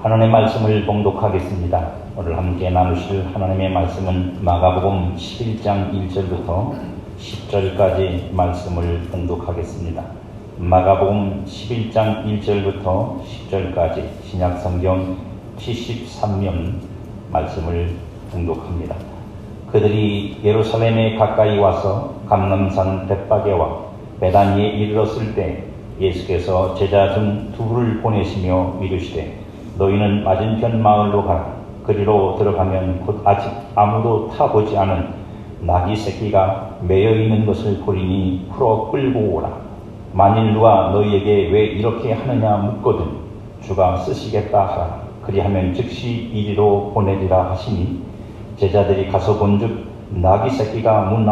하나님의 말씀을 봉독하겠습니다. 오늘 함께 나누실 하나님의 말씀은 마가복음 11장 1절부터 10절까지 말씀을 봉독하겠습니다. 마가복음 11장 1절부터 10절까지 신약성경 73면 말씀을 봉독합니다. 그들이 예루살렘에 가까이 와서 감람산 벳바게와 베다니에 이르렀을 때 예수께서 제자 중 둘을 보내시며 이르시되 너희는 맞은편 마을로 가라. 그리로 들어가면 곧 아직 아무도 타보지 않은 나귀 새끼가 매여 있는 것을 보리니 풀어 끌고 오라. 만일 누가 너희에게 왜 이렇게 하느냐 묻거든 주가 쓰시겠다 하라. 그리하면 즉시 이리로 보내리라 하시니 제자들이 가서 본즉 나귀 새끼가 문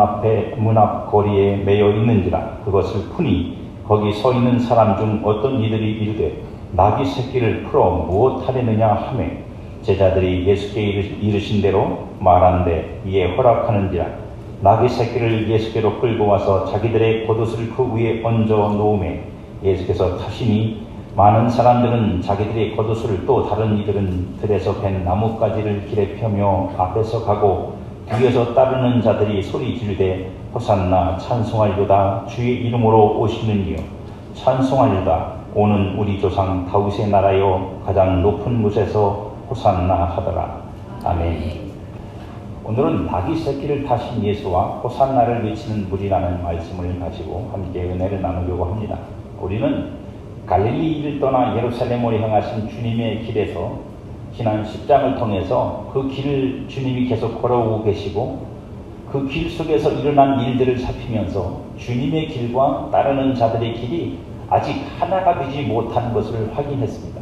앞 거리에 매여 있는지라. 그것을 푸니 거기 서 있는 사람 중 어떤 이들이 이르되 나귀 새끼를 풀어 무엇 하려느냐 하며 제자들이 예수께 이르신 대로 말하는데 이에 허락하는지라. 나귀 새끼를 예수께로 끌고 와서 자기들의 겉옷을 그 위에 얹어 놓으매 예수께서 타시니 많은 사람들은 자기들의 겉옷을 또 다른 이들은 들에서 벤 나뭇가지를 길에 펴며 앞에서 가고 뒤에서 따르는 자들이 소리 지르되 호산나 찬송하리로다. 주의 이름으로 오시는 이여 찬송하리로다. 오는 우리 조상 다윗의 나라여 가장 높은 곳에서 호산나 하더라. 아멘. 오늘은 나귀 새끼를 타신 예수와 호산나를 외치는 무리라는 말씀을 가지고 함께 은혜를 나누려고 합니다. 우리는 갈릴리를 떠나 예루살렘으로 향하신 주님의 길에서 지난 10장을 통해서 그 길을 주님이 계속 걸어오고 계시고 그 길 속에서 일어난 일들을 살피면서 주님의 길과 따르는 자들의 길이 아직 하나가 되지 못한 것을 확인했습니다.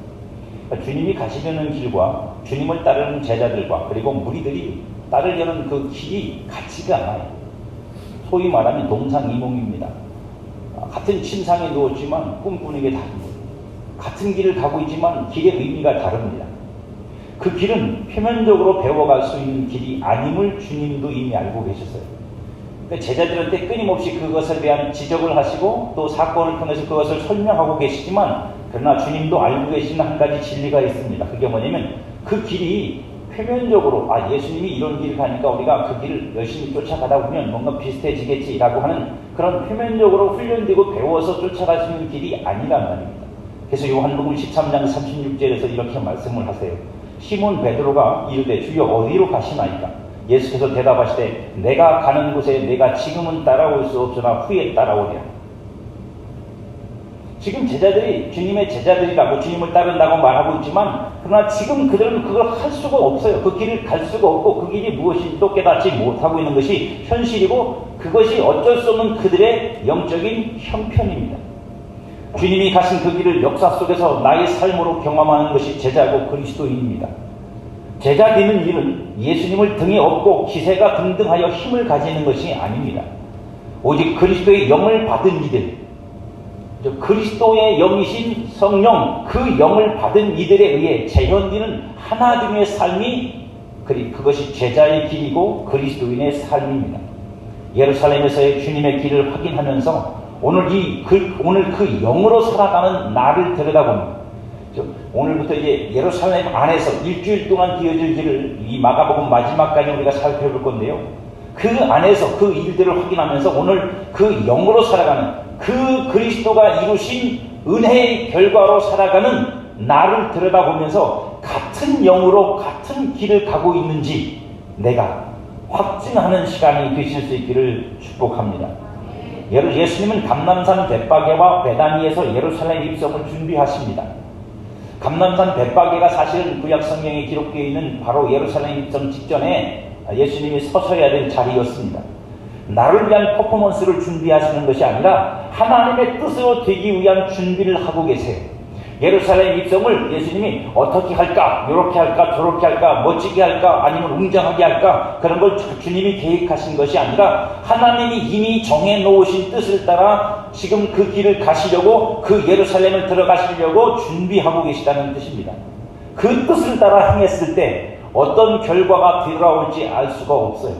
그러니까 주님이 가시려는 길과 주님을 따르는 제자들과 그리고 무리들이 따르려는 그 길이 같지가 않아요. 소위 말하면 동상이몽입니다. 같은 침상에 누웠지만 꿈꾸는 게 다릅니다. 같은 길을 가고 있지만 길의 의미가 다릅니다. 그 길은 표면적으로 배워갈 수 있는 길이 아님을 주님도 이미 알고 계셨어요. 그러니까 제자들한테 끊임없이 그것에 대한 지적을 하시고 또 사건을 통해서 그것을 설명하고 계시지만 그러나 주님도 알고 계시는 한 가지 진리가 있습니다. 그게 뭐냐면 그 길이 표면적으로 예수님이 이런 길을 가니까 우리가 그 길을 열심히 쫓아가다 보면 뭔가 비슷해지겠지라고 하는 그런 표면적으로 훈련되고 배워서 쫓아갈 수 있는 길이 아니란 말입니다. 그래서 요한복음 13장 36절에서 이렇게 말씀을 하세요. 시몬 베드로가 이르되 주여 어디로 가시나이까? 예수께서 대답하시되 내가 가는 곳에 내가 지금은 따라올 수 없으나 후에 따라오리라. 지금 제자들이 주님의 제자들이라고 주님을 따른다고 말하고 있지만 그러나 지금 그들은 그걸 할 수가 없어요. 그 길을 갈 수가 없고 그 길이 무엇인지도 깨닫지 못하고 있는 것이 현실이고 그것이 어쩔 수 없는 그들의 영적인 형편입니다. 주님이 가신 그 길을 역사 속에서 나의 삶으로 경험하는 것이 제자고 그리스도인입니다. 제자 되는 일은 예수님을 등에 업고 기세가 등등하여 힘을 가지는 것이 아닙니다. 오직 그리스도의 영을 받은 이들, 그리스도의 영이신 성령, 그 영을 받은 이들에 의해 재현되는 하나됨의 삶이 그것이 제자의 길이고 그리스도인의 삶입니다. 예루살렘에서의 주님의 길을 확인하면서 오늘 그 영으로 살아가는 나를 들여다봅니다. 오늘부터 이제 예루살렘 안에서 일주일 동안 기어질 길을 이 마가복음 마지막까지 우리가 살펴볼 건데요. 그 안에서 그 일들을 확인하면서 오늘 그 영으로 살아가는 그 그리스도가 이루신 은혜의 결과로 살아가는 나를 들여다보면서 같은 영으로 같은 길을 가고 있는지 내가 확증하는 시간이 되실 수 있기를 축복합니다. 예수님은 감람산 벳바게와 베다니에서 예루살렘 입성을 준비하십니다. 감람산 벳바게가 사실은 구약 성경에 기록되어 있는 바로 예루살렘 입성 직전에 예수님이 서셔야 될 자리였습니다. 나를 위한 퍼포먼스를 준비하시는 것이 아니라 하나님의 뜻으로 되기 위한 준비를 하고 계세요. 예루살렘 입성을 예수님이 어떻게 할까, 이렇게 할까, 저렇게 할까, 멋지게 할까, 아니면 웅장하게 할까, 그런 걸 주님이 계획하신 것이 아니라 하나님이 이미 정해놓으신 뜻을 따라 지금 그 길을 가시려고 그 예루살렘을 들어가시려고 준비하고 계시다는 뜻입니다. 그 뜻을 따라 행했을 때 어떤 결과가 되돌아올지 알 수가 없어요.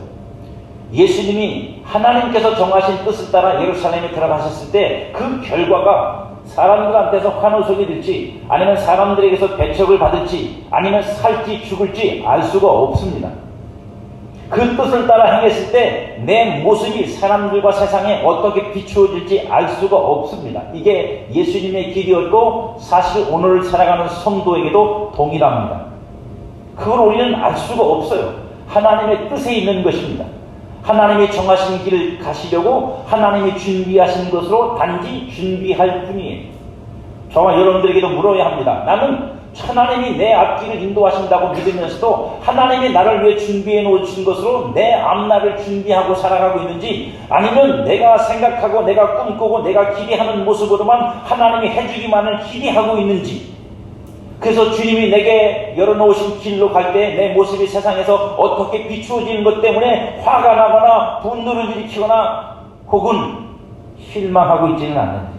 예수님이 하나님께서 정하신 뜻을 따라 예루살렘에 들어가셨을 때 그 결과가 사람들한테서 환호성이 될지, 아니면 사람들에게서 배척을 받을지, 아니면 살지 죽을지 알 수가 없습니다. 그 뜻을 따라 행했을 때 내 모습이 사람들과 세상에 어떻게 비추어질지 알 수가 없습니다. 이게 예수님의 길이었고 사실 오늘 살아가는 성도에게도 동일합니다. 그걸 우리는 알 수가 없어요. 하나님의 뜻에 있는 것입니다. 하나님이 정하신 길을 가시려고 하나님이 준비하신 것으로 단지 준비할 뿐이에요. 저와 여러분들에게도 물어야 합니다. 나는 하나님이 내 앞길을 인도하신다고 믿으면서도 하나님이 나를 위해 준비해 놓으신 것으로 내 앞날을 준비하고 살아가고 있는지, 아니면 내가 생각하고 내가 꿈꾸고 내가 기대하는 모습으로만 하나님이 해주기만을 기대하고 있는지, 그래서 주님이 내게 열어놓으신 길로 갈 때 내 모습이 세상에서 어떻게 비추어지는 것 때문에 화가 나거나 분노를 일으키거나 혹은 실망하고 있지는 않는지.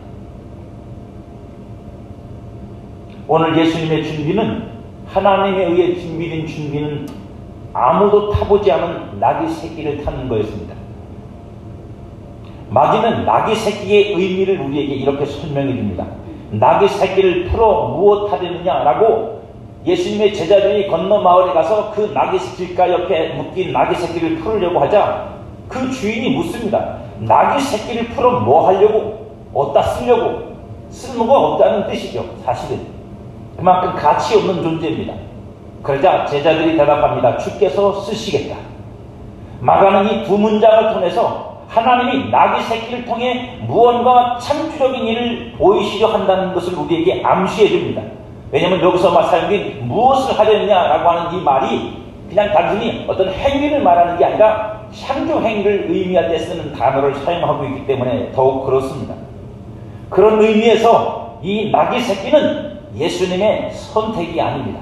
오늘 예수님의 준비는, 하나님에 의해 준비된 준비는 아무도 타보지 않은 낙이 새끼를 타는 거였습니다. 마귀는 낙이 새끼의 의미를 우리에게 이렇게 설명해 줍니다. 낙이 새끼를 풀어 무엇 하려느냐라고 예수님의 제자들이 건너 마을에 가서 그 낙이 길가 옆에 묶인 낙이 새끼를 풀으려고 하자 그 주인이 묻습니다. 낙이 새끼를 풀어 뭐 하려고? 어디다 쓰려고? 쓸모가 없다는 뜻이죠. 사실은 그만큼 가치 없는 존재입니다. 그러자 제자들이 대답합니다. 주께서 쓰시겠다. 마가는 이 두 문장을 통해서 하나님이 낙이 새끼를 통해 무언가 창조적인 일을 보이시려 한다는 것을 우리에게 암시해 줍니다. 왜냐하면 여기서 사용된 무엇을 하려느냐라고 하는 이 말이 그냥 단순히 어떤 행위를 말하는 게 아니라 창조 행위를 의미할 때 쓰는 단어를 사용하고 있기 때문에 더욱 그렇습니다. 그런 의미에서 이 낙이 새끼는 예수님의 선택이 아닙니다.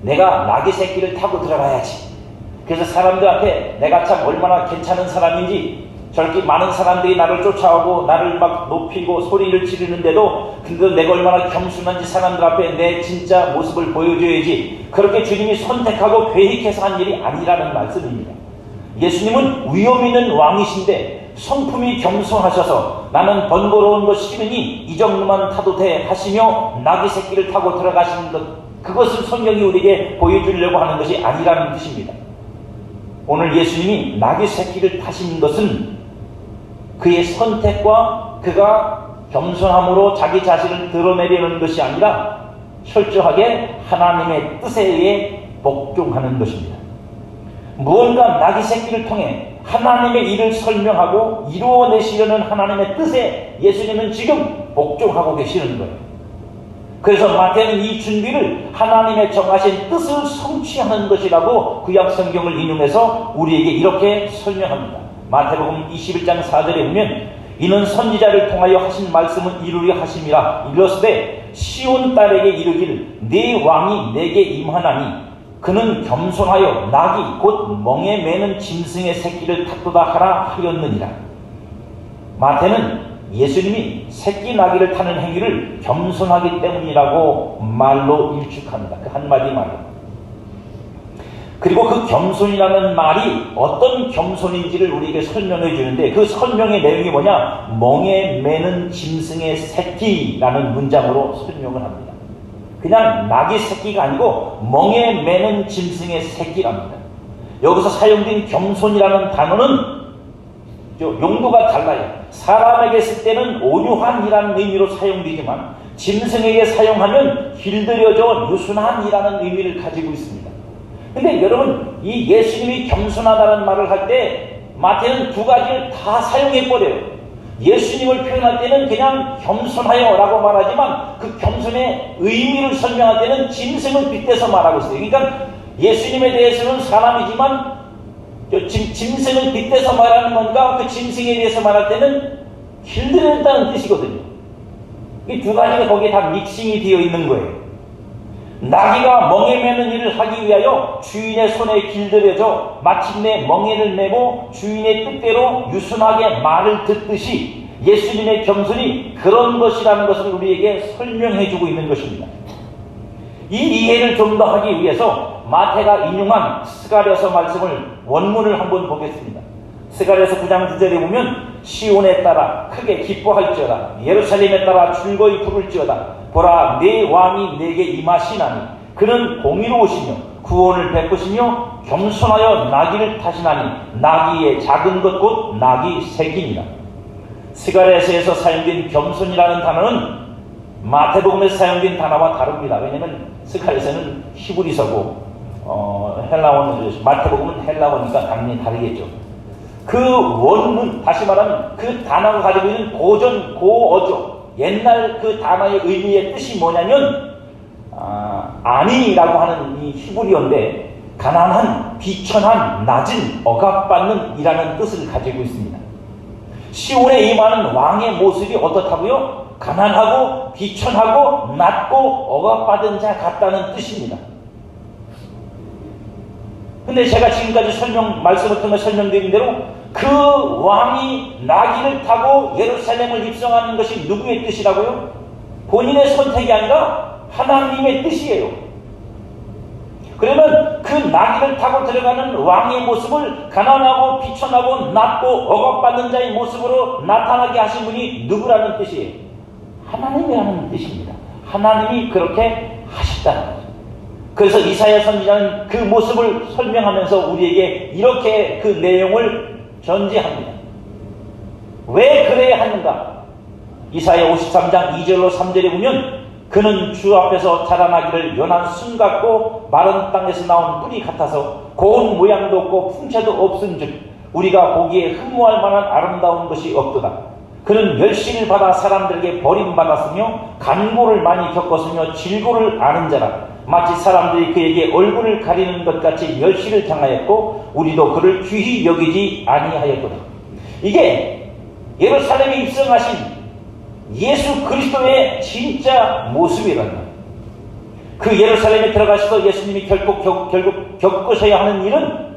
내가 낙이 새끼를 타고 들어가야지. 그래서 사람들한테 내가 참 얼마나 괜찮은 사람인지, 저렇게 많은 사람들이 나를 쫓아오고 나를 막 높이고 소리를 지르는데도 근데 내가 얼마나 겸손한지 사람들 앞에 내 진짜 모습을 보여줘야지, 그렇게 주님이 선택하고 계획해서 한 일이 아니라는 말씀입니다. 예수님은 위험 있는 왕이신데 성품이 겸손하셔서 나는 번거로운 거 싫으니 이 정도만 타도 돼 하시며 낙이 새끼를 타고 들어가시는 것, 그것을 성경이 우리에게 보여주려고 하는 것이 아니라는 뜻입니다. 오늘 예수님이 낙이 새끼를 타신 것은 그의 선택과 그가 겸손함으로 자기 자신을 드러내려는 것이 아니라 철저하게 하나님의 뜻에 의해 복종하는 것입니다. 무언가 낙이 새끼를 통해 하나님의 일을 설명하고 이루어내시려는 하나님의 뜻에 예수님은 지금 복종하고 계시는 거예요. 그래서 마태는 이 준비를 하나님의 정하신 뜻을 성취하는 것이라고 구약 성경을 인용해서 우리에게 이렇게 설명합니다. 마태복음 21장 4절에 보면 이는 선지자를 통하여 하신 말씀을 이루려 하심이라. 이르시되 시온 딸에게 이르기를 네 왕이 내게 임하나니 그는 겸손하여 낙이 곧 멍에 매는 짐승의 새끼를 탔도다 하라 하였느니라. 마태는 예수님이 새끼 나귀를 타는 행위를 겸손하기 때문이라고 말로 일축합니다. 그 한마디 말로. 그리고 그 겸손이라는 말이 어떤 겸손인지를 우리에게 설명해 주는데 그 설명의 내용이 뭐냐? 멍에 매는 짐승의 새끼라는 문장으로 설명을 합니다. 그냥 낙이 새끼가 아니고 멍에 매는 짐승의 새끼랍니다. 여기서 사용된 겸손이라는 단어는 용도가 달라요. 사람에게 쓸 때는 온유한이라는 의미로 사용되지만 짐승에게 사용하면 길들여져 유순한이라는 의미를 가지고 있습니다. 근데 여러분, 이 예수님이 겸손하다는 말을 할 때 마태는 두 가지를 다 사용해버려요. 예수님을 표현할 때는 그냥 겸손하여 라고 말하지만 그 겸손의 의미를 설명할 때는 짐승을 빗대서 말하고 있어요. 그러니까 예수님에 대해서는 사람이지만 짐승을 빗대서 말하는 건가, 그 짐승에 대해서 말할 때는 길들였다는 뜻이거든요. 이 두 가지가 거기에 다 믹싱이 되어 있는 거예요. 나귀가 멍에 매는 일을 하기 위하여 주인의 손에 길들여져 마침내 멍에를 메고 주인의 뜻대로 유순하게 말을 듣듯이 예수님의 겸손이 그런 것이라는 것을 우리에게 설명해 주고 있는 것입니다. 이 이해를 좀 더 하기 위해서 마태가 인용한 스가랴서 말씀을 원문을 한번 보겠습니다. 스가랴서 9장 9절에 보면 시온에 따라 크게 기뻐할지어다 예루살렘에 따라 즐거이 부를지어다 보라 내 왕이 내게 임하시나니 그는 공의로우시며 구원을 베푸시며 겸손하여 나귀를 타시나니 나귀의 작은 것 곧 나귀 새끼니라. 스가랴서에서 사용된 겸손이라는 단어는 마태복음에서 사용된 단어와 다릅니다. 왜냐하면 스가랴서는 히브리서고 마태복음은 헬라어니까 당연히 다르겠죠. 그 원문, 다시 말하면 그 단어가 가지고 있는 고어조, 옛날 그 단어의 의미의 뜻이 뭐냐면 아니라고 하는 이 히브리어인데 가난한, 비천한, 낮은, 억압받는 이라는 뜻을 가지고 있습니다. 시온에 임하는 왕의 모습이 어떻다고요? 가난하고 비천하고 낮고 억압받은 자 같다는 뜻입니다. 근데 제가 지금까지 말씀을 통해 설명드린 대로 그 왕이 나귀를 타고 예루살렘을 입성하는 것이 누구의 뜻이라고요? 본인의 선택이 아니라 하나님의 뜻이에요. 그러면 그 나귀를 타고 들어가는 왕의 모습을 가난하고 비천하고 낮고 억압받는 자의 모습으로 나타나게 하신 분이 누구라는 뜻이에요? 하나님이라는 뜻입니다. 하나님이 그렇게 하셨다는 거죠. 그래서 이사야 선지자는 그 모습을 설명하면서 우리에게 이렇게 그 내용을 전제합니다. 왜 그래야 하는가? 이사야 53장 2절로 3절에 보면 그는 주 앞에서 자라나기를 연한 순 같고 마른 땅에서 나온 뿌리 같아서 고운 모양도 없고 풍채도 없은즉 우리가 보기에 흠모할 만한 아름다운 것이 없도다. 그는 멸시를 받아 사람들에게 버림받았으며 간고를 많이 겪었으며 질고를 아는 자라. 마치 사람들이 그에게 얼굴을 가리는 것 같이 멸시를 당하였고 우리도 그를 귀히 여기지 아니하였도다. 이게 예루살렘에 입성하신 예수 그리스도의 진짜 모습이라는 거예요. 그 예루살렘에 들어가셔서 예수님이 결국 겪으셔야 하는 일은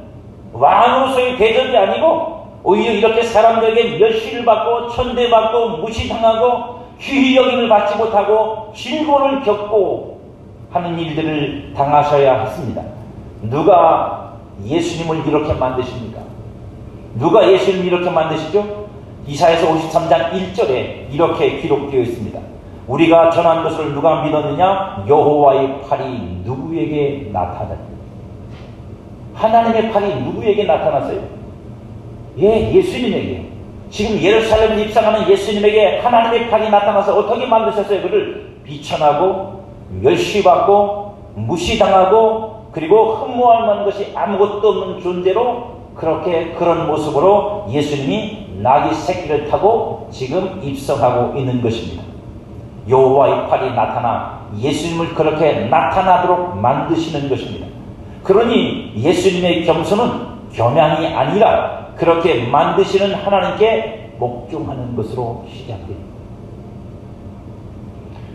왕으로서의 대접이 아니고 오히려 이렇게 사람들에게 멸시를 받고 천대받고 무시당하고 귀히 여김을 받지 못하고 질고를 겪고 하는 일들을 당하셔야 했습니다. 누가 예수님을 이렇게 만드십니까? 누가 예수님을 이렇게 만드시죠? 이사야서 53장 1절에 이렇게 기록되어 있습니다. 우리가 전한 것을 누가 믿었느냐? 여호와의 팔이 누구에게 나타났느냐? 하나님의 팔이 누구에게 나타났어요? 예수님에게. 지금 예루살렘을 입성하는 예수님에게 하나님의 팔이 나타나서 어떻게 만드셨어요? 그를 비천하고 멸시받고 무시당하고 그리고 흠모할 만한 것이 아무것도 없는 존재로 그런 모습으로 예수님이 나귀 새끼를 타고 지금 입성하고 있는 것입니다. 여호와의 팔이 나타나 예수님을 그렇게 나타나도록 만드시는 것입니다. 그러니 예수님의 겸손은 겸양이 아니라 그렇게 만드시는 하나님께 복종하는 것으로 시작됩니다.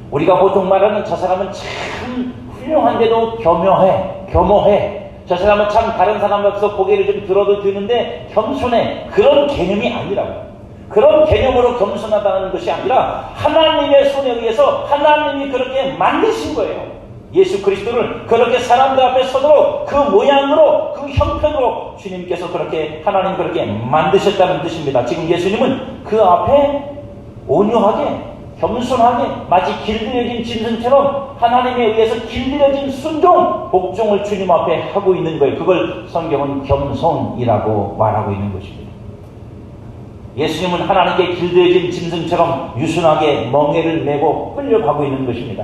우리가 보통 말하는 저 사람은 참 훌륭한데도 겸허해. 저 사람은 참 다른 사람 앞에서 고개를 좀 들어도 드는데 겸손해. 그런 개념이 아니라고요. 그런 개념으로 겸손하다는 것이 아니라 하나님의 손에 의해서 하나님이 그렇게 만드신 거예요. 예수 그리스도를 그렇게 사람들 앞에 서도록 그 모양으로 그 형편으로 주님께서 하나님 그렇게 만드셨다는 뜻입니다. 지금 예수님은 그 앞에 온유하게 겸손하게 마치 길들여진 짐승처럼 하나님에 의해서 길들여진 순종, 복종을 주님 앞에 하고 있는 거예요. 그걸 성경은 겸손이라고 말하고 있는 것입니다. 예수님은 하나님께 길들여진 짐승처럼 유순하게 멍에를 메고 끌려가고 있는 것입니다.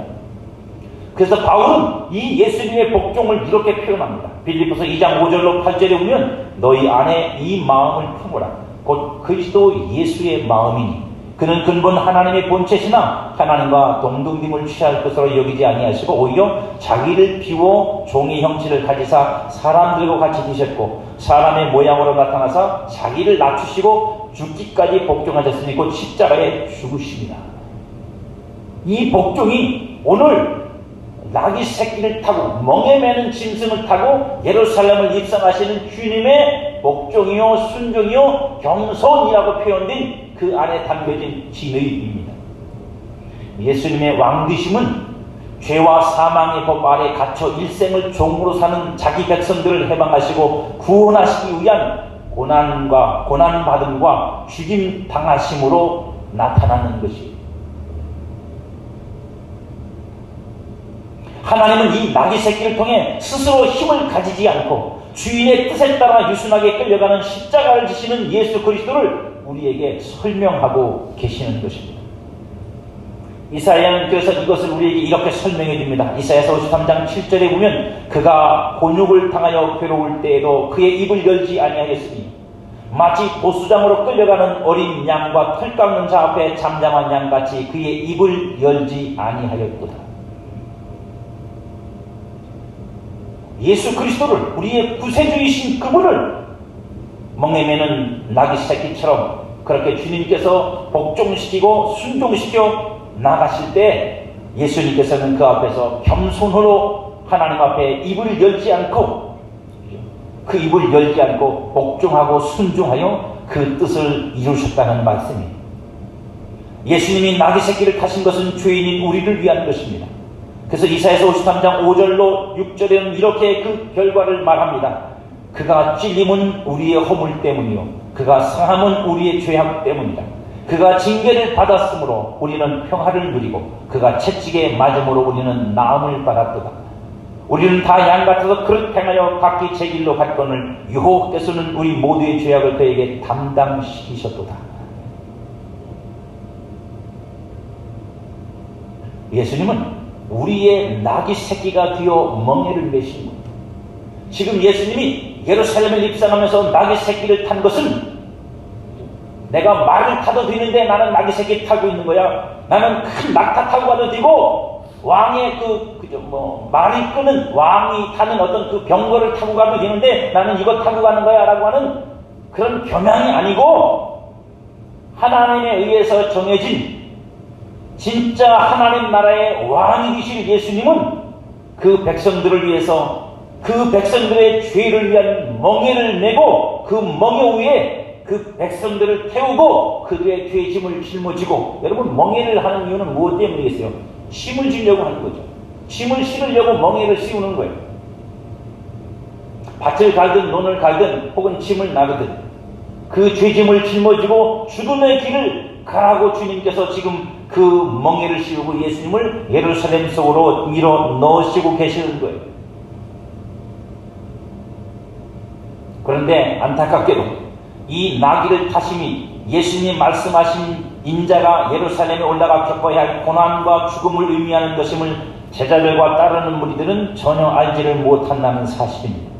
그래서 바울은 이 예수님의 복종을 이렇게 표현합니다. 빌립보서 2장 5절로 8절에 보면 너희 안에 이 마음을 품으라. 곧 그리스도 예수의 마음이니 그는 근본 하나님의 본체시나 하나님과 동등됨을 취할 것으로 여기지 아니하시고 오히려 자기를 비워 종의 형체를 가지사 사람들과 같이 되셨고 사람의 모양으로 나타나사 자기를 낮추시고 죽기까지 복종하셨으니 곧 십자가에 죽으십니다. 이 복종이 오늘 나귀 새끼를 타고 멍에 매는 짐승을 타고 예루살렘을 입성하시는 주님의 복종이요 순종이요 겸손이라고 표현된 그 안에 담겨진 진의입니다. 예수님의 왕되심은 죄와 사망의 법 아래 갇혀 일생을 종으로 사는 자기 백성들을 해방하시고 구원하시기 위한 고난받음과 죽임 당하심으로 나타나는 것이에요. 하나님은 이 나귀 새끼를 통해 스스로 힘을 가지지 않고 주인의 뜻에 따라 유순하게 끌려가는 십자가를 지시는 예수 그리스도를 우리에게 설명하고 계시는 것입니다. 이사야는 그래서 이것을 우리에게 이렇게 설명해 줍니다. 이사야서 53장 7절에 보면 그가 곤욕을 당하여 괴로울 때에도 그의 입을 열지 아니하였으니 마치 보수장으로 끌려가는 어린 양과 털 깎는 자 앞에 잠잠한 양같이 그의 입을 열지 아니하였도다. 예수 그리스도를, 우리의 구세주이신 그분을 멍에 매는 나귀 새끼처럼 그렇게 주님께서 복종시키고 순종시켜 나가실 때 예수님께서는 그 앞에서 겸손으로 하나님 앞에 입을 열지 않고 그 입을 열지 않고 복종하고 순종하여 그 뜻을 이루셨다는 말씀입니다. 예수님이 나귀 새끼를 타신 것은 죄인인 우리를 위한 것입니다. 그래서 이사야서 53장 5절로 6절에는 이렇게 그 결과를 말합니다. 그가 찔림은 우리의 허물 때문이요 그가 상함은 우리의 죄악 때문이다. 그가 징계를 받았으므로 우리는 평화를 누리고 그가 채찍에 맞음으로 우리는 나음을 받았도다. 우리는 다 양같아서 그릇 행하여 각기 제 길로 갔거늘 여호와께서는 우리 모두의 죄악을 그에게 담당시키셨도다. 예수님은 우리의 나귀 새끼가 되어 멍에를 매신 겁니다. 지금 예수님이 예루살렘을 입성하면서 나귀 새끼를 탄 것은 내가 말을 타도 되는데 나는 나귀 새끼 타고 있는 거야. 나는 큰 낙타 타고 가도 되고 왕의 말이 끄는 왕이 타는 어떤 그 병거를 타고 가도 되는데 나는 이거 타고 가는 거야 라고 하는 그런 겸양이 아니고 하나님에 의해서 정해진 진짜 하나님 나라의 왕이 되실 예수님은 그 백성들을 위해서 그 백성들의 죄를 위한 멍에를 메고 그 멍에 위에 그 백성들을 태우고 그들의 죄의 짐을 짊어지고, 여러분 멍에를 하는 이유는 무엇 때문이겠어요? 짐을 지려고 하는 거죠. 짐을 실으려고 멍에를 씌우는 거예요. 밭을 갈든 논을 갈든 혹은 짐을 나르든 그 죄짐을 짊어지고 죽음의 길을 가라고 주님께서 지금 그 멍에를 씌우고 예수님을 예루살렘 속으로 밀어 넣으시고 계시는 거예요. 그런데 안타깝게도 이 나귀를 타심이 예수님이 말씀하신 인자가 예루살렘에 올라가 겪어야 할 고난과 죽음을 의미하는 것임을 제자들과 따르는 무리들은 전혀 알지를 못한다는 사실입니다.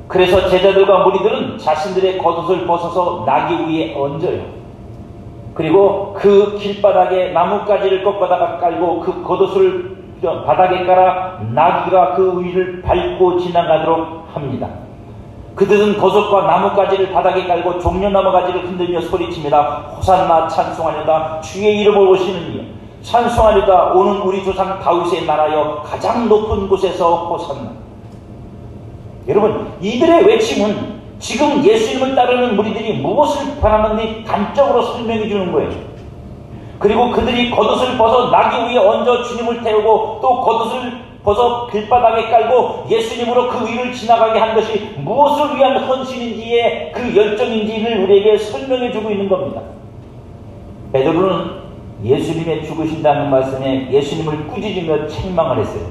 그래서 제자들과 무리들은 자신들의 겉옷을 벗어서 나귀 위에 얹어요. 그리고 그 길바닥에 나뭇가지를 꺾어다가 깔고 그 겉옷을 바닥에 깔아 나귀가 그 위를 밟고 지나가도록 합니다. 그들은 겉옷과 나뭇가지를 바닥에 깔고 종려나무 가지를 흔들며 소리칩니다. 호산나 찬송하려다 주의 이름을 오시는 이여, 찬송하려다 오는 우리 조상 다윗의 나라여, 가장 높은 곳에서 호산나. 여러분, 이들의 외침은 지금 예수님을 따르는 무리들이 무엇을 바라는지 단적으로 설명해 주는 거예요. 그리고 그들이 겉옷을 벗어 나귀 위에 얹어 주님을 태우고 또 겉옷을 벗어 길바닥에 깔고 예수님으로 그 위를 지나가게 한 것이 무엇을 위한 헌신인지의 그 열정인지를 우리에게 설명해 주고 있는 겁니다. 베드로는 예수님의 죽으신다는 말씀에 예수님을 꾸짖으며 책망을 했어요.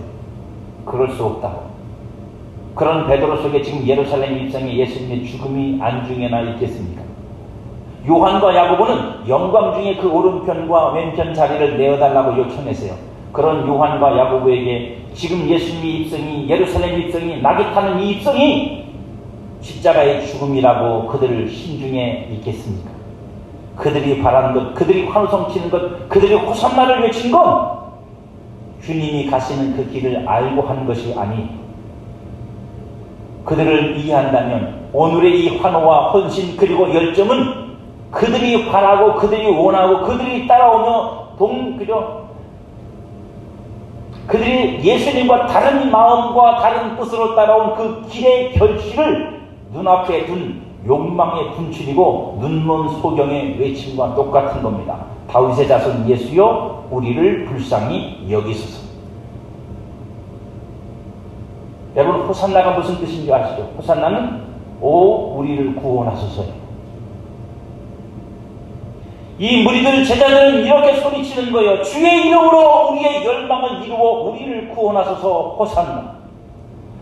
그럴 수 없다고. 그런 베드로 속에 지금 예루살렘 입성에 예수님의 죽음이 안중에나 있겠습니까? 요한과 야고보는 영광 중에 그 오른편과 왼편 자리를 내어달라고 요청했어요. 그런 요한과 야고보에게 지금 예수님의 입성이, 예루살렘 입성이, 나귀 타는 이 입성이 십자가의 죽음이라고 그들을 신중에 있겠습니까? 그들이 바란 것, 그들이 환호성 치는 것, 그들이 호산나를 외친 건 주님이 가시는 그 길을 알고 한 것이 아니, 그들을 이해한다면 오늘의 이 환호와 헌신 그리고 열정은 그들이 바라고 그들이 원하고 그들이 따라오며 그들이 예수님과 다른 마음과 다른 뜻으로 따라온 그 길의 결실을 눈앞에 둔 욕망의 분출이고 눈먼 소경의 외침과 똑같은 겁니다. 다윗의 자손 예수여, 우리를 불쌍히 여기소서. 여러분, 호산나가 무슨 뜻인지 아시죠? 호산나는 오 우리를 구원하소서. 이 무리들 제자들은 이렇게 소리치는 거예요. 주의 이름으로 우리의 열망을 이루어 우리를 구원하소서. 호산나.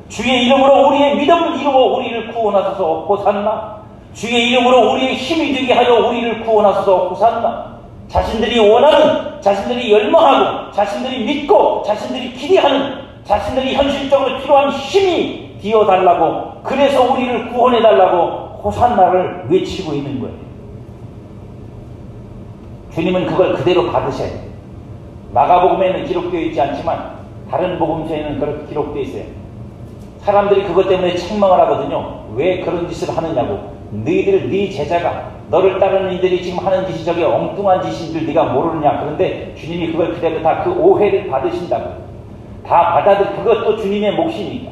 주의 이름으로 우리의 믿음을 이루어 우리를 구원하소서. 호산나. 주의 이름으로 우리의 힘이 되게 하여 우리를 구원하소서. 호산나. 자신들이 원하는, 자신들이 열망하고, 자신들이 믿고, 자신들이 기대하는, 자신들이 현실적으로 필요한 힘이 되어달라고, 그래서 우리를 구원해달라고 호산나를 외치고 있는 거예요. 주님은 그걸 그대로 받으셔야 돼요. 마가복음에는 기록되어 있지 않지만 다른 복음서에는 그렇게 기록되어 있어요. 사람들이 그것 때문에 책망을 하거든요. 왜 그런 짓을 하느냐고. 너희들, 네 제자가, 너를 따르는 이들이 지금 하는 짓이 저게 엉뚱한 짓인 줄 네가 모르느냐. 그런데 주님이 그걸 그대로 다 그 오해를 받으신다고. 다 그것도 주님의 몫이니까.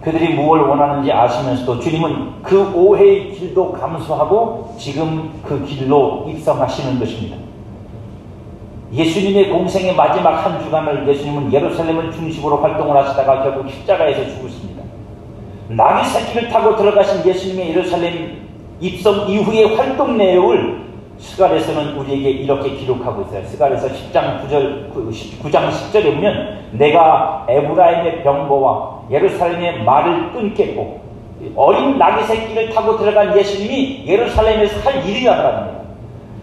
그들이 무엇을 원하는지 아시면서도 주님은 그 오해의 길도 감수하고 지금 그 길로 입성하시는 것입니다. 예수님의 공생의 마지막 한 주간을 예수님은 예루살렘을 중심으로 활동을 하시다가 결국 십자가에서 죽으십니다. 나귀 새끼를 타고 들어가신 예수님의 예루살렘 입성 이후의 활동 내용을 스갈에서는 우리에게 이렇게 기록하고 있어요. 스갈에서 10장 9장 10절에 보면 내가 에브라임의 병거와 예루살렘의 말을 끊겠고, 어린 나귀 새끼를 타고 들어간 예수님이 예루살렘에서 할 일이 아니랍니다.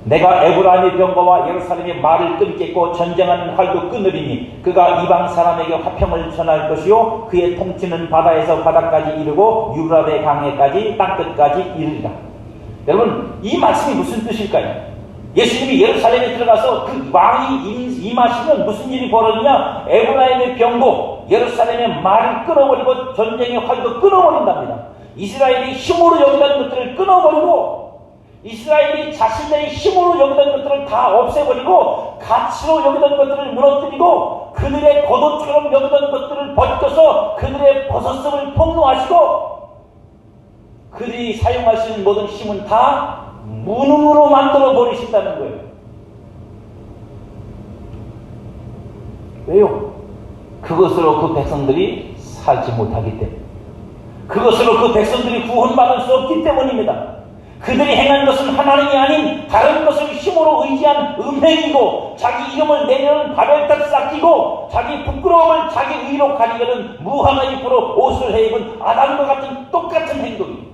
내가 에브라임의 병거와 예루살렘의 말을 끊겠고 전쟁하는 활도 끊으리니 그가 이방 사람에게 화평을 전할 것이요 그의 통치는 바다에서 바다까지 이르고 유브라데 강에까지 땅끝까지 이르리라. 여러분, 이 말씀이 무슨 뜻일까요? 예수님이 예루살렘에 들어가서 그 왕이 임하시면 무슨 일이 벌어지냐? 에브라임의 병거, 예루살렘의 말을 끊어버리고 전쟁의 활도 끊어버린답니다. 이스라엘이 힘으로 여기던 것들을 끊어버리고, 이스라엘이 자신들의 힘으로 여기던 것들을 다 없애버리고, 가치로 여기던 것들을 무너뜨리고, 그들의 겉옷처럼 여기던 것들을 벗겨서 그들의 벗었음을 폭로하시고, 그들이 사용하시는 모든 힘은 다 무능으로 만들어 버리신다는 거예요. 왜요? 그것으로 그 백성들이 살지 못하기 때문에, 그것으로 그 백성들이 구원받을 수 없기 때문입니다. 그들이 행한 것은 하나님이 아닌 다른 것을 힘으로 의지한 음행이고, 자기 이름을 내려는 바벨탑 쌓기고, 자기 부끄러움을 자기 의로 가리려는 무화과 잎으로 옷을 해입은 아담과 같은 똑같은 행동입니다.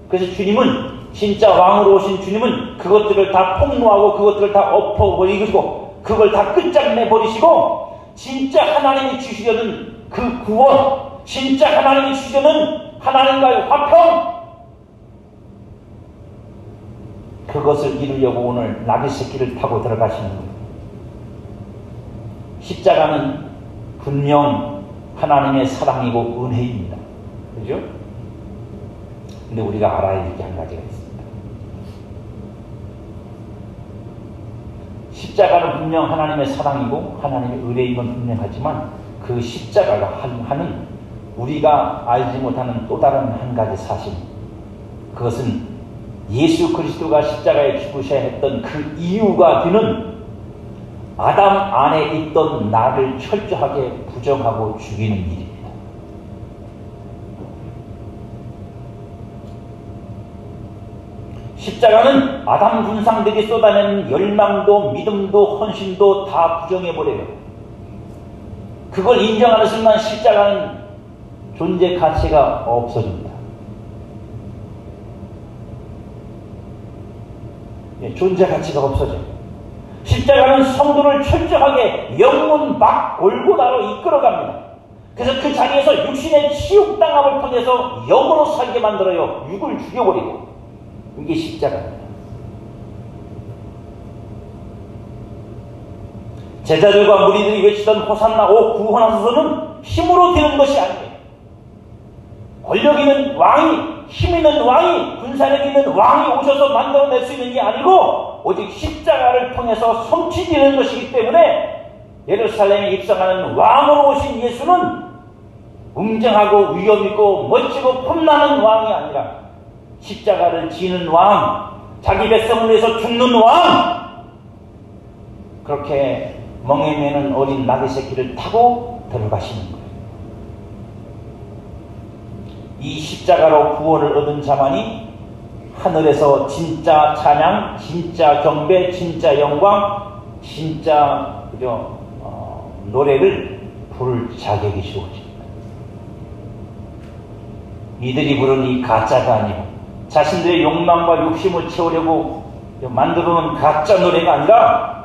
그래서 주님은, 진짜 왕으로 오신 주님은 그것들을 다 폭로하고 그것들을 다 엎어버리고 그걸 다 끝장내버리시고, 진짜 하나님이 주시려는 그 구원, 진짜 하나님이 주시려는 하나님과의 화평, 그것을 이루려고 오늘 나귀 새끼를 타고 들어가시는 거예요. 십자가는 분명 하나님의 사랑이고 은혜입니다. 그죠? 근데 우리가 알아야 할 게 한 가지가 있습니다. 십자가는 분명 하나님의 사랑이고 하나님의 은혜임은 분명하지만 그 십자가가 하는 우리가 알지 못하는 또 다른 한 가지 사실, 그것은 예수 그리스도가 십자가에 죽으셔야 했던 그 이유가 되는 아담 안에 있던 나를 철저하게 부정하고 죽이는 일입니다. 십자가는 아담 군상들이 쏟아내는 열망도 믿음도 헌신도 다 부정해버려요. 그걸 인정하는 순간 십자가는 존재 가치가 없어집니다. 존재 가치가 없어져요. 십자가는 성도를 철저하게 영문 막 골고다로 이끌어갑니다. 그래서 그 자리에서 육신의 치욕당함을 통해서 영으로 살게 만들어요. 육을 죽여버리고. 이게 십자가입니다. 제자들과 무리들이 외치던 호산나 오 구원하소서는 힘으로 되는 것이 아니에요. 권력 있는 왕이, 힘 있는 왕이, 군사력 있는 왕이 오셔서 만들어낼 수 있는 게 아니고 오직 십자가를 통해서 성취되는 것이기 때문에 예루살렘에 입성하는 왕으로 오신 예수는 웅장하고 위엄있고 멋지고 폼나는 왕이 아니라 십자가를 지는 왕, 자기 백성을 위해서 죽는 왕, 그렇게 멍에 매는 어린 나귀 새끼를 타고 들어가시는 거예요. 이 십자가로 구원을 얻은 자만이 하늘에서 진짜 찬양, 진짜 경배, 진짜 영광, 진짜 노래를 부를 자격이 주어집니다. 이들이 부른 이 가짜가 아니고 자신들의 욕망과 욕심을 채우려고 만들어놓은 가짜 노래가 아니라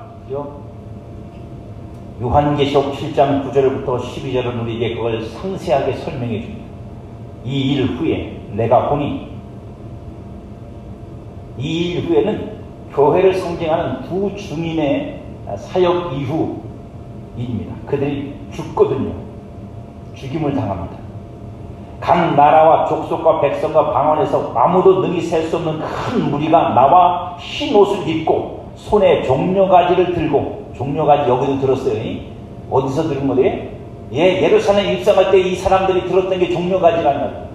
요한계시록 7장 9절부터 12절은 우리에게 그걸 상세하게 설명해 줍니다. 이 일 후에 내가 보니 이 일 후에는 교회를 상징하는 두 주민의 사역 이후입니다. 그들이 죽거든요. 죽임을 당합니다. 각 나라와 족속과 백성과 방언에서 아무도 능히 셀 수 없는 큰 무리가 나와 흰 옷을 입고 손에 종려가지를 들고, 종려가지 여기도 들었어요. 어디서 들은 거예요? 예루살렘 입성할 때 이 사람들이 들었던 게 종려가지라는 거예요.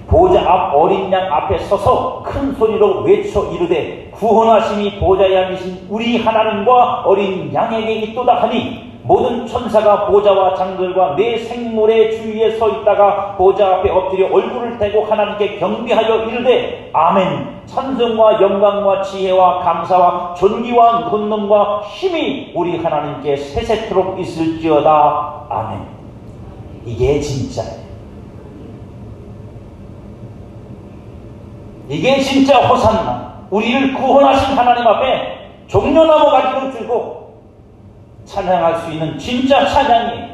보좌 앞 어린 양 앞에 서서 큰 소리로 외쳐 이르되 구원하심이 보좌에 앉으신 우리 하나님과 어린 양에게 있도다 하니, 모든 천사가 보좌와 장들과 네 생물의 주위에 서 있다가 보좌 앞에 엎드려 얼굴을 대고 하나님께 경배하여 이르되 아멘. 찬송과 영광과 지혜와 감사와 존귀와 권능과 힘이 우리 하나님께 세세토록 있을지어다. 아멘. 이게 진짜예요. 이게 진짜 호산나. 우리를 구원하신 하나님 앞에 종려나무 가지를 들고 찬양할 수 있는 진짜 찬양이에요.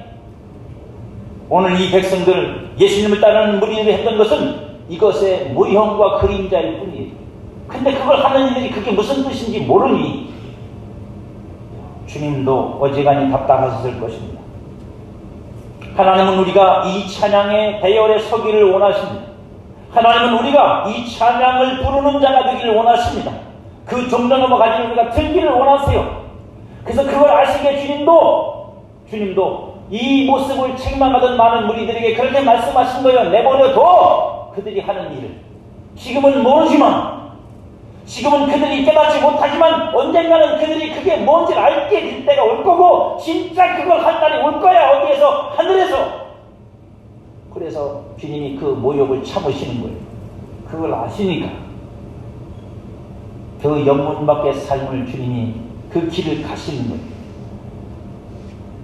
오늘 이 백성들, 예수님을 따르는 무리들이 했던 것은 이것의 모형과 그림자일 뿐이에요. 근데 그걸 하는 이들이 그게 무슨 뜻인지 모르니 주님도 어지간히 답답하셨을 것입니다. 하나님은 우리가 이 찬양의 대열에 서기를 원하십니다. 하나님은 우리가 이 찬양을 부르는 자가 되기를 원하십니다. 그 종려나무 가지를 우리가 들기를 원하세요. 그래서 그걸 아시게 주님도 이 모습을 책망하던 많은 무리들에게 그렇게 말씀하신 거예요. 내버려둬 그들이 하는 일을. 지금은 모르지만, 지금은 그들이 깨닫지 못하지만 언젠가는 그들이 그게 뭔지 알게 될 때가 올 거고, 진짜 그걸 한 날이 올 거야. 어디에서? 하늘에서. 그래서 주님이 그 모욕을 참으시는 거예요. 그걸 아시니까 그 영문 밖의 삶을 주님이 그 길을 가시는 거예요.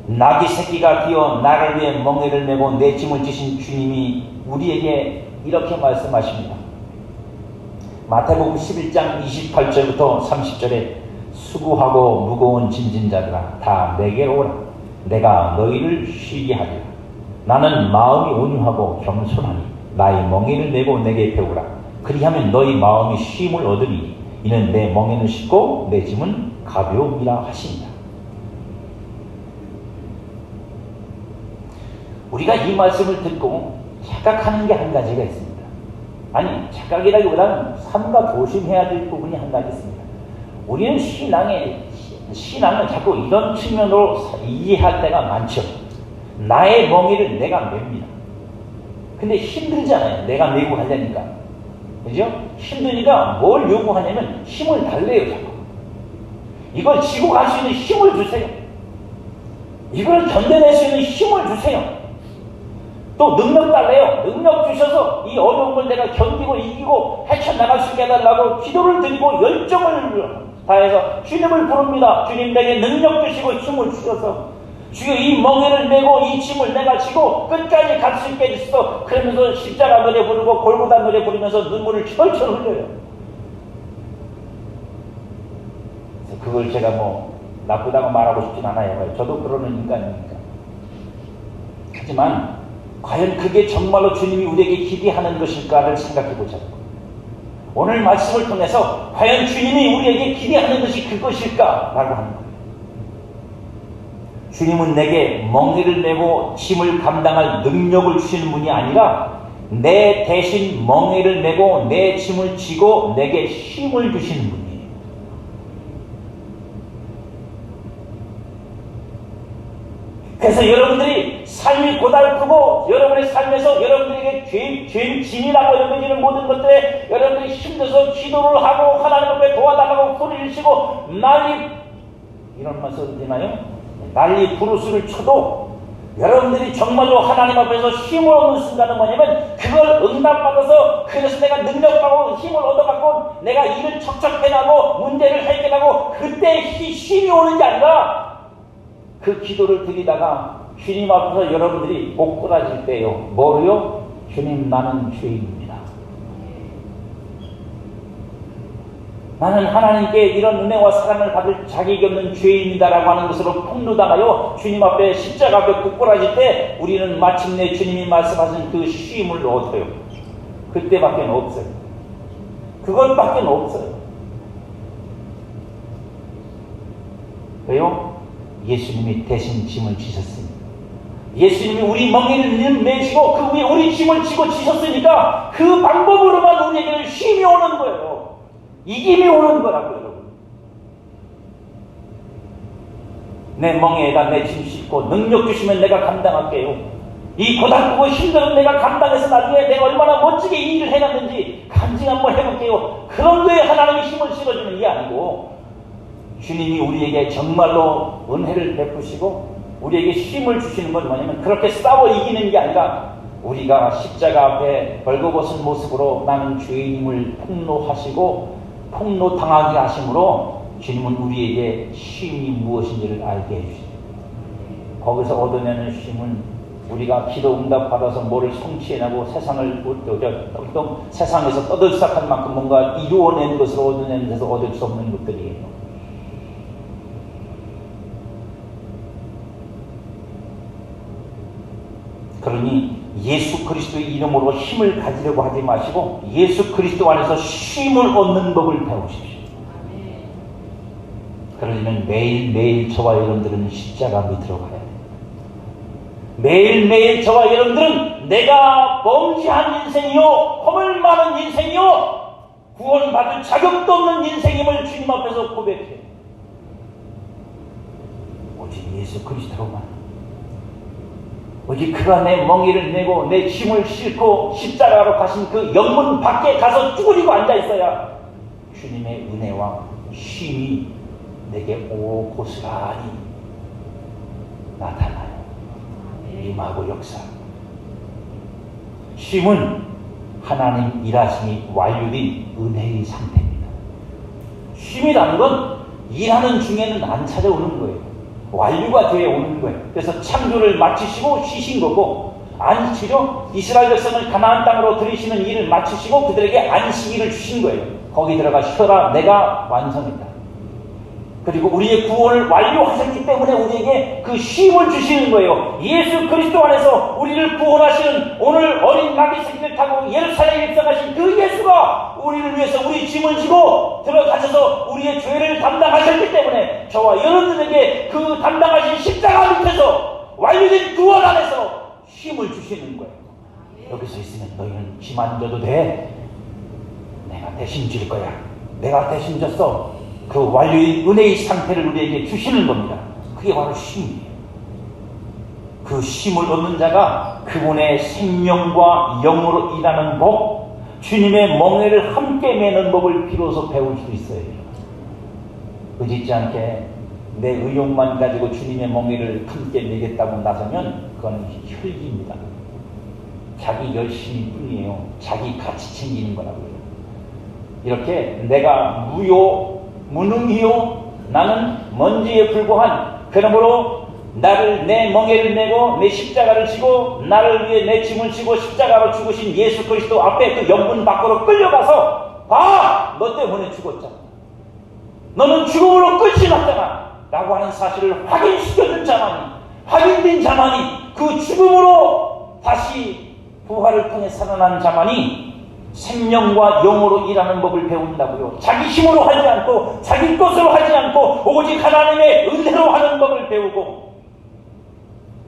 나귀 새끼가 뛰어 나를 위해 멍에를 메고 내 짐을 지신 주님이 우리에게 이렇게 말씀하십니다. 마태복음 11장 28절부터 30절에 수고하고 무거운 짐진 자들아 다 내게로 오라. 내가 너희를 쉬게 하리라. 나는 마음이 온유하고 겸손하니 나의 멍에를 메고 내게 배우라. 그리하면 너희 마음이 쉼을 얻으니 이는 내 멍에는 쉽고 내 짐은 가벼움이라 하십니다. 우리가 이 말씀을 듣고 착각하는 게 한 가지가 있습니다. 아니, 착각이라기보다는 삼가 조심해야 될 부분이 한 가지 있습니다. 우리는 신앙을 자꾸 이런 측면으로 이해할 때가 많죠. 나의 멍에를 내가 맵니다. 근데 힘들잖아요. 내가 메고 하려니까. 그죠? 힘드니까 뭘 요구하냐면 힘을 달래요, 자꾸. 이걸 지고 갈 수 있는 힘을 주세요. 이걸 견뎌낼 수 있는 힘을 주세요. 또 능력 달래요. 능력 주셔서 이 어려운 걸 내가 견디고 이기고 헤쳐나갈 수 있게 해달라고 기도를 드리고 열정을 다해서 주님을 부릅니다. 주님 내게 능력 주시고 힘을 주셔서 주여 이 멍에를 메고 이 짐을 내가 지고 끝까지 갈 수 있게 해주셔서, 그러면서 십자가 노래 부르고 골고다 노래 부르면서 눈물을 철철 흘려요. 그걸 제가 나쁘다고 말하고 싶진 않아요. 저도 그러는 인간이니까. 하지만 과연 그게 정말로 주님이 우리에게 기대하는 것일까를 생각해 보자고. 오늘 말씀을 통해서 과연 주님이 우리에게 기대하는 것이 그것일까라고 하는 거예요. 주님은 내게 멍에를 메고 짐을 감당할 능력을 주시는 분이 아니라 내 대신 멍에를 메고 내 짐을 지고 내게 힘을 주시는 분이에요. 그래서 여러분들이 삶이 고달프고 여러분의 삶에서 여러분들에게 짐이라고 여겨지는 모든 것들에 여러분들이 힘들어서 기도를 하고 하나님 앞에 도와달라고 소리를 치고 난리, 이런 말씀 되나요? 난리 부르스를 쳐도 여러분들이 정말로 하나님 앞에서 힘을 얻는 순간은 뭐냐면 그걸 응답받아서 그래서 내가 능력받고 힘을 얻어갖고 내가 일을 척척해나고 문제를 해결하고 그때 힘이 오는 게 아니라 그 기도를 드리다가 주님 앞에서 여러분들이 목꾸라질 때요. 뭐로요? 주님, 나는 죄인입니다. 나는 하나님께 이런 은혜와 사랑을 받을 자격이 없는 죄인이다라고 하는 것으로 폭로당하여 주님 앞에 십자가 앞에 굽꾸라질 때 우리는 마침내 주님이 말씀하신 그 쉼을 얻어요. 그때밖에 없어요. 그것밖에 없어요. 왜요? 예수님이 대신 짐을 지셨습니다. 예수님이 우리 멍에를 메시고 그 위에 우리 짐을 지고 지셨으니까 그 방법으로만 우리에게 쉼이 오는 거예요. 이김이 오는 거라고요, 여러분. 내 멍에에다 내 짐 싣고 능력 주시면 내가 감당할게요. 이 고달프고 힘든 내가 감당해서 나중에 내가 얼마나 멋지게 이 일을 해놨는지 간증 한번 해볼게요. 그런 거에 하나님이 힘을 실어주는 게 아니고 주님이 우리에게 정말로 은혜를 베푸시고 우리에게 힘을 주시는 건 뭐냐면 그렇게 싸워 이기는 게 아니라 우리가 십자가 앞에 벌거벗은 모습으로 나는 죄인임을 폭로하시고 폭로당하게 하심으로 주님은 우리에게 쉼이 무엇인지를 알게 해주십니다. 거기서 얻어내는 쉼은 우리가 기도 응답 받아서 뭐를 성취해내고 세상에서 떠들썩한 만큼 뭔가 이루어낸 것을 얻어내는 데서 얻을 수 없는 것들이에요. 그러니 예수 그리스도의 이름으로 힘을 가지려고 하지 마시고 예수 그리스도 안에서 쉼을 얻는 법을 배우십시오. 그러려면 매일매일 저와 여러분들은 십자가 밑으로 가야 돼요. 매일매일 저와 여러분들은 내가 범죄한 인생이요 허물 많은 인생이요 구원받을 자격도 없는 인생임을 주님 앞에서 고백해요. 오직 예수 그리스도로만 오직 그가 내 멍에를 메고 내 짐을 싣고 십자가로 가신 그 영문 밖에 가서 쭈그리고 앉아있어야 주님의 은혜와 쉼이 내게 고스란히 나타나요. 임하고 역사. 쉼은 하나님 일하심이 완료된 은혜의 상태입니다. 쉼이라는 건 일하는 중에는 안 찾아오는 거예요. 완료가 되어 오는 거예요. 그래서 창조를 마치시고 쉬신 거고 안식일로 이스라엘 백성을 가나안 땅으로 들이시는 일을 마치시고 그들에게 안식일을 주신 거예요. 거기 들어가 쉬어라 내가 완성했다. 그리고 우리의 구원을 완료하셨기 때문에 우리에게 그 쉼을 주시는 거예요. 예수 그리스도 안에서 우리를 구원하시는 오늘 어린 나귀 새끼를 타고 예루살렘에 입성하신 그 예수가 우리를 위해서 우리 짐을 지고 들어가셔서 우리의 죄를 담당하셨기 때문에 저와 여러분들에게 그 담당하신 십자가 밑에서 완료된 구원 안에서 쉼을 주시는 거예요. 여기서 있으면 너희는 짐 안 져도 돼. 내가 대신 질 거야. 내가 대신 졌어. 그 완료의 은혜의 상태를 우리에게 주시는 겁니다. 그게 바로 쉼이에요. 그 쉼을 얻는 자가 그분의 생명과 영으로 일하는 법, 주님의 멍에를 함께 매는 법을 비로소 배울 수 있어요. 의지치 않게 내 의욕만 가지고 주님의 멍에를 함께 매겠다고 나서면 그건 혈기입니다. 자기 열심히 뿐이에요. 자기 가치 챙기는 거라고요. 이렇게 내가 무능이요 나는 먼지에 불과한 그러므로 나를 내 멍에를 메고 내 십자가를 지고 나를 위해 내 짐을 지고 십자가로 죽으신 예수 그리스도 앞에 그 영문 밖으로 끌려가서 봐! 너 때문에 죽었잖아. 너는 죽음으로 끝이 났잖아. 라고 하는 사실을 확인시켜준 자만이 확인된 자만이 그 죽음으로 다시 부활을 통해 살아난 자만이 생명과 영으로 일하는 법을 배운다고요. 자기 힘으로 하지 않고 자기 것으로 하지 않고 오직 하나님의 은혜로 하는 법을 배우고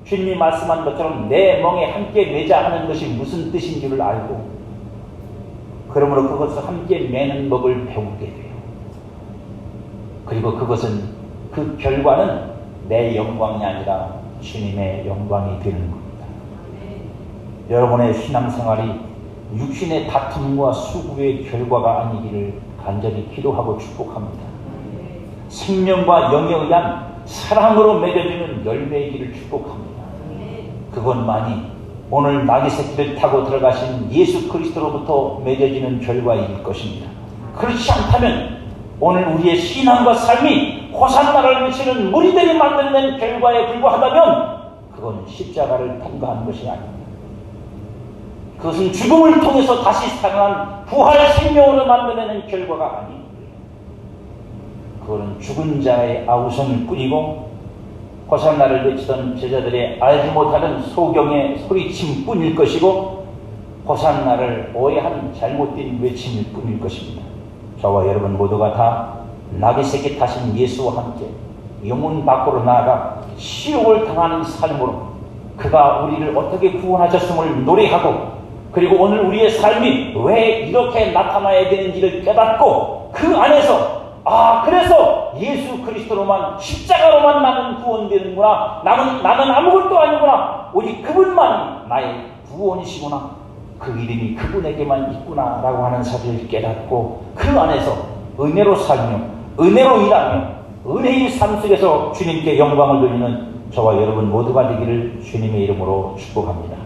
주님이 말씀한 것처럼 내 멍에 함께 매자 하는 것이 무슨 뜻인 줄을 알고 그러므로 그것을 함께 매는 법을 배우게 돼요. 그리고 그것은 그 결과는 내 영광이 아니라 주님의 영광이 되는 겁니다. 여러분의 신앙생활이 육신의 다툼과 수구의 결과가 아니기를 간절히 기도하고 축복합니다. 생명과 영에 의한 사랑으로 맺어지는 열매이기를 축복합니다. 그것만이 오늘 나귀 새끼를 타고 들어가신 예수 그리스도로부터 맺어지는 결과일 것입니다. 그렇지 않다면 오늘 우리의 신앙과 삶이 호산나를 외치는 무리들이 만들어낸 결과에 불과하다면 그건 십자가를 통과한 것이 아닙니다. 그것은 죽음을 통해서 다시 살아난 부활 생명으로 만들어낸 결과가 아닙니다. 그거는 죽은 자의 아우성일 뿐이고 호산나를 외치던 제자들의 알지 못하는 소경의 소리침 뿐일 것이고 호산나를 오해한 잘못된 외침일 뿐일 것입니다. 저와 여러분 모두가 다 나귀 새끼 타신 예수와 함께 영혼 밖으로 나아가 시욕을 당하는 삶으로 그가 우리를 어떻게 구원하셨음을 노래하고 그리고 오늘 우리의 삶이 왜 이렇게 나타나야 되는지를 깨닫고 그 안에서 그래서 예수 그리스도로만 십자가로만 나는 구원되는구나. 나는 아무것도 아니구나. 오직 그분만 나의 구원이시구나. 그 이름이 그분에게만 있구나 라고 하는 사실을 깨닫고 그 안에서 은혜로 살며 은혜로 일하며 은혜의 삶 속에서 주님께 영광을 돌리는 저와 여러분 모두가 되기를 주님의 이름으로 축복합니다.